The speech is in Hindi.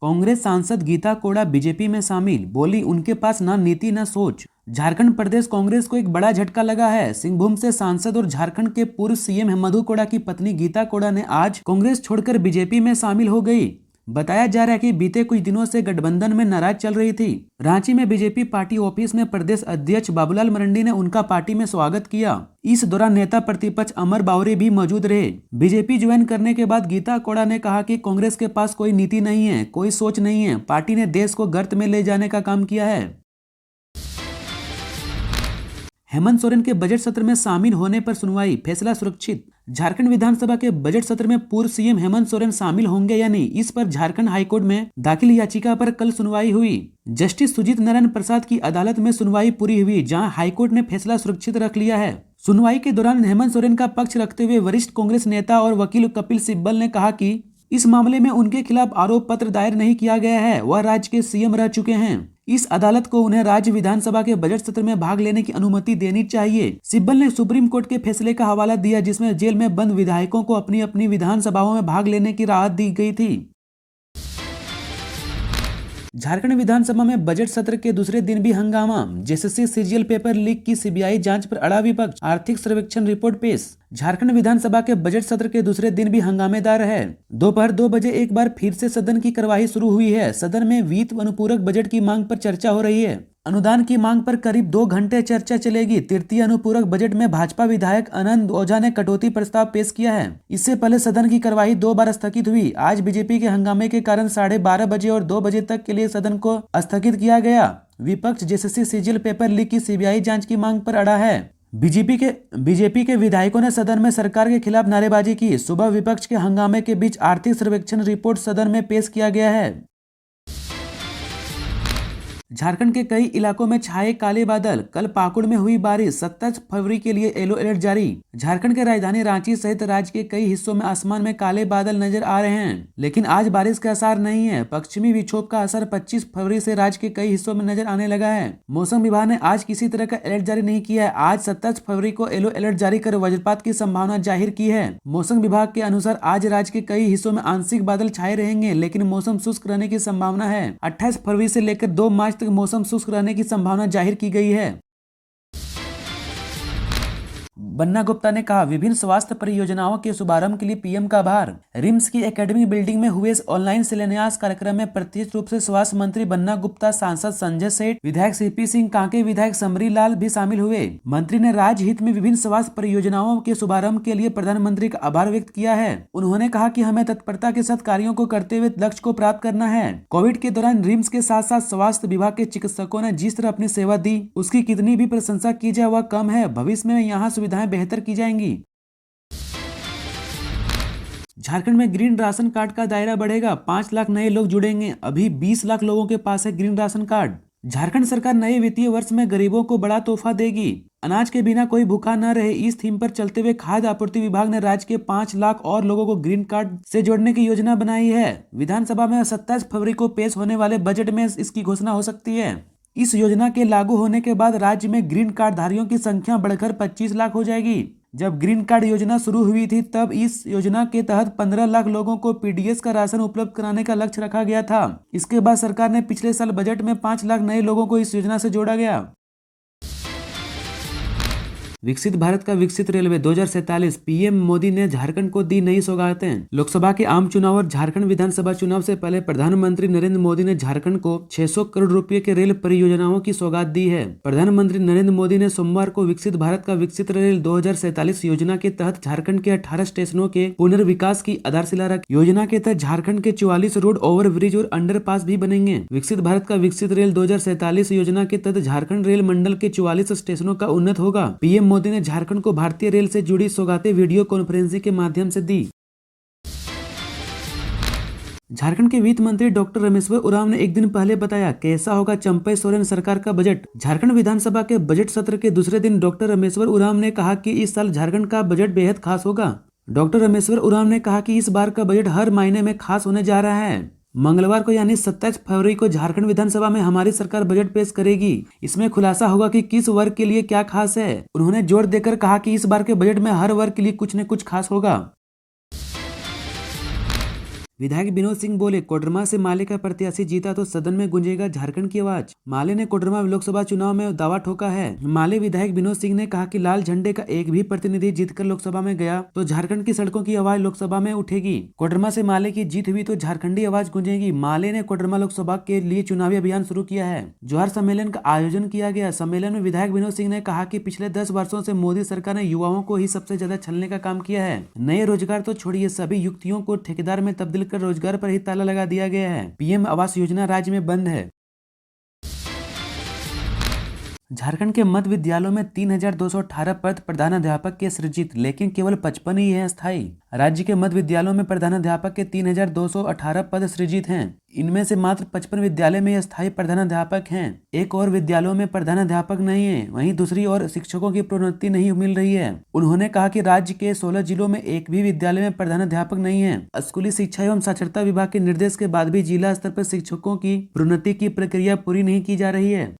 कांग्रेस सांसद गीता कोड़ा बीजेपी में शामिल, बोली उनके पास न नीति न सोच। झारखंड प्रदेश कांग्रेस को एक बड़ा झटका लगा है। सिंहभूम से सांसद और झारखंड के पूर्व सीएम मधु कोड़ा की पत्नी गीता कोड़ा ने आज कांग्रेस छोड़कर बीजेपी में शामिल हो गई। बताया जा रहा है कि बीते कुछ दिनों से गठबंधन में नाराज चल रही थी। रांची में बीजेपी पार्टी ऑफिस में प्रदेश अध्यक्ष बाबूलाल मरंडी ने उनका पार्टी में स्वागत किया। इस दौरान नेता प्रतिपक्ष अमर बावरी भी मौजूद रहे। बीजेपी ज्वाइन करने के बाद गीता कोड़ा ने कहा कि कांग्रेस के पास कोई नीति नहीं है, कोई सोच नहीं है। पार्टी ने देश को गर्त में ले जाने का काम किया है। हेमंत सोरेन के बजट सत्र में शामिल होने पर सुनवाई, फैसला सुरक्षित। झारखंड विधानसभा के बजट सत्र में पूर्व सीएम हेमंत सोरेन शामिल होंगे या नहीं, इस पर झारखंड हाईकोर्ट में दाखिल याचिका पर कल सुनवाई हुई। जस्टिस सुजीत नारायण प्रसाद की अदालत में सुनवाई पूरी हुई, जहां हाईकोर्ट ने फैसला सुरक्षित रख लिया है। सुनवाई के दौरान हेमंत सोरेन का पक्ष रखते हुए वरिष्ठ कांग्रेस नेता और वकील कपिल सिब्बल ने कहा कि इस मामले में उनके खिलाफ आरोप पत्र दायर नहीं किया गया है। वह राज्य के सीएम रह चुके हैं। इस अदालत को उन्हें राज्य विधानसभा के बजट सत्र में भाग लेने की अनुमति देनी चाहिए। सिब्बल ने सुप्रीम कोर्ट के फैसले का हवाला दिया, जिसमें जेल में बंद विधायकों को अपनी अपनी विधानसभाओं में भाग लेने की राहत दी गई थी। झारखंड विधानसभा में बजट सत्र के दूसरे दिन भी हंगामा। जेएसएससी सीजीएल पेपर लीक की सीबीआई जांच पर अड़ा विपक्ष, आर्थिक सर्वेक्षण रिपोर्ट पेश। झारखंड विधानसभा के बजट सत्र के दूसरे दिन भी हंगामेदार है। दोपहर 2 बजे एक बार फिर से सदन की कार्यवाही शुरू हुई है। सदन में वित्त अनुपूरक बजट की मांग पर चर्चा हो रही है। अनुदान की मांग पर करीब 2 घंटे चर्चा चलेगी। तृतीय अनुपूरक बजट में भाजपा विधायक आनंद ओझा ने कटौती प्रस्ताव पेश किया है। इससे पहले सदन की कार्यवाही 2 बार स्थगित हुई। आज बीजेपी के हंगामे के कारण 12:30 बजे और 2 बजे तक के लिए सदन को स्थगित किया गया। विपक्ष जेएसएससी सीजीएल पेपर लीक की सीबीआई जांच की मांग पर अड़ा है। बीजेपी के विधायकों ने सदन में सरकार के खिलाफ नारेबाजी की। सुबह विपक्ष के हंगामे के बीच आर्थिक सर्वेक्षण रिपोर्ट सदन में पेश किया गया है। झारखंड के कई इलाकों में छाए काले बादल। कल पाकुड़ में हुई बारिश। 27 फरवरी के लिए येलो अलर्ट जारी। झारखंड के राजधानी रांची सहित राज्य के कई हिस्सों में आसमान में काले बादल नजर आ रहे हैं, लेकिन आज बारिश का आसार नहीं है। पश्चिमी विक्षोभ का असर 25 फरवरी से राज्य के कई हिस्सों में नजर आने लगा है। मौसम विभाग ने आज किसी तरह का अलर्ट जारी नहीं किया है। आज 27 फरवरी को येलो अलर्ट जारी कर वज्रपात की संभावना जाहिर की है। मौसम विभाग के अनुसार आज राज्य के कई हिस्सों में आंशिक बादल छाए रहेंगे, लेकिन मौसम शुष्क रहने की संभावना है। 28 फरवरी से लेकर 2 मार्च तक मौसम शुष्क रहने की संभावना जाहिर की गई है। बन्ना गुप्ता ने कहा, विभिन्न स्वास्थ्य परियोजनाओं के शुभारंभ के लिए पीएम का आभार। रिम्स की एकेडमिक बिल्डिंग में हुए ऑनलाइन शिलान्यास कार्यक्रम में प्रत्यक्ष रूप से स्वास्थ्य मंत्री बन्ना गुप्ता, सांसद संजय सेठ, विधायक सीपी सिंह कांके, विधायक समरी लाल भी शामिल हुए। मंत्री ने राज्य हित में विभिन्न स्वास्थ्य परियोजनाओं के शुभारंभ के लिए प्रधानमंत्री का आभार व्यक्त किया है। उन्होंने कहा कि हमें तत्परता के साथ कार्यों को करते हुए लक्ष्य को प्राप्त करना है। कोविड के दौरान रिम्स के साथ साथ स्वास्थ्य विभाग के चिकित्सकों ने जिस तरह अपनी सेवा दी, उसकी कितनी भी प्रशंसा की जाए वह कम है। भविष्य में यहाँ सुविधाएं बेहतर की जाएंगी। झारखंड में ग्रीन राशन कार्ड का दायरा बढ़ेगा। 5 लाख नए लोग जुड़ेंगे। अभी 20 लाख लोगों के पास है ग्रीन राशन कार्ड। झारखंड सरकार नए वित्तीय वर्ष में गरीबों को बड़ा तोहफा देगी। अनाज के बिना कोई भूखा न रहे, इस थीम पर चलते हुए खाद्य आपूर्ति विभाग ने राज्य के 5 लाख और लोगों को ग्रीन कार्ड से जोड़ने की योजना बनाई है। विधानसभा में 27 फरवरी को पेश होने वाले बजट में इसकी घोषणा हो सकती है। इस योजना के लागू होने के बाद राज्य में ग्रीन कार्ड धारियों की संख्या बढ़कर 25 लाख हो जाएगी। जब ग्रीन कार्ड योजना शुरू हुई थी तब इस योजना के तहत 15 लाख लोगों को पीडीएस का राशन उपलब्ध कराने का लक्ष्य रखा गया था। इसके बाद सरकार ने पिछले साल बजट में 5 लाख नए लोगों को इस योजना से जोड़ा गया। विकसित भारत का विकसित रेलवे 2047, पीएम मोदी ने झारखंड को दी नई सौगातें। लोकसभा के आम चुनाव और झारखंड विधानसभा चुनाव से पहले प्रधानमंत्री नरेंद्र मोदी ने झारखंड को 600 करोड़ रुपए के रेल परियोजनाओं की सौगात दी है। प्रधानमंत्री नरेंद्र मोदी ने सोमवार को विकसित भारत का विकसित रेल 2047 योजना के तहत झारखंड के 18 स्टेशनों के पुनर्विकास की आधारशिला रखी। योजना के तहत झारखंड के 44 रोड, ओवरब्रिज और अंडरपास भी बनेंगे। विकसित भारत का विकसित रेल 2047 योजना के तहत झारखंड रेल मंडल के 44 स्टेशनों का उन्नत होगा। पीएम मोदी ने झारखंड को भारतीय रेल से जुड़ी सौगातें वीडियो कॉन्फ्रेंसिंग के माध्यम से दी। झारखंड के वित्त मंत्री डॉक्टर रामेश्वर उरांव ने एक दिन पहले बताया, कैसा होगा चंपई सोरेन सरकार का बजट। झारखंड विधानसभा के बजट सत्र के दूसरे दिन डॉक्टर रामेश्वर उरांव ने कहा कि इस साल झारखंड का बजट बेहद खास होगा। डॉक्टर रामेश्वर उरांव ने कहा कि इस बार का बजट हर महीने में खास होने जा रहा है। मंगलवार को यानी 27 फरवरी को झारखंड विधानसभा में हमारी सरकार बजट पेश करेगी। इसमें खुलासा होगा कि किस वर्ग के लिए क्या खास है। उन्होंने जोर देकर कहा कि इस बार के बजट में हर वर्ग के लिए कुछ न कुछ खास होगा। विधायक विनोद सिंह बोले, कोडरमा से माले का प्रत्याशी जीता तो सदन में गूंजेगा झारखंड की आवाज। माले ने कोडरमा लोकसभा चुनाव में दावा ठोका है। माले विधायक विनोद सिंह ने कहा कि लाल झंडे का एक भी प्रतिनिधि जीतकर लोकसभा में गया तो झारखंड की सड़कों की आवाज लोकसभा में उठेगी। कोडरमा से माले की जीत हुई तो झारखंडी आवाज गूंजेगी। माले ने कोडरमा लोकसभा के लिए चुनावी अभियान शुरू किया है। जोहार सम्मेलन का आयोजन किया गया। सम्मेलन में विधायक विनोद सिंह ने कहा कि पिछले 10 वर्षों से मोदी सरकार ने युवाओं को ही सबसे ज्यादा छलने का काम किया है। नए रोजगार तो छोड़िए, सभी युवतियों को ठेकेदार में तब्दील कर रोजगार पर ही ताला लगा दिया गया है। पीएम आवास योजना राज्य में बंद है। झारखंड के मध्य विद्यालयों में 3,218 पद प्रधानाध्यापक के सृजित, लेकिन केवल 55 ही हैं स्थायी। राज्य के मध्य विद्यालयों में प्रधानाध्यापक के 3,218 पद सृजित हैं। इनमें से मात्र 55 विद्यालय में स्थायी प्रधानाध्यापक हैं। एक और विद्यालयों में प्रधानाध्यापक नहीं है। वहीं दूसरी ओर शिक्षकों की प्रोन्नति नहीं मिल रही है। उन्होंने कहा कि राज्य के 16 जिलों में एक भी विद्यालय में प्रधानाध्यापक नहीं है। स्कूली शिक्षा एवं साक्षरता विभाग के निर्देश के बाद भी जिला स्तर पर शिक्षकों की प्रोन्नति की प्रक्रिया पूरी नहीं की जा रही है।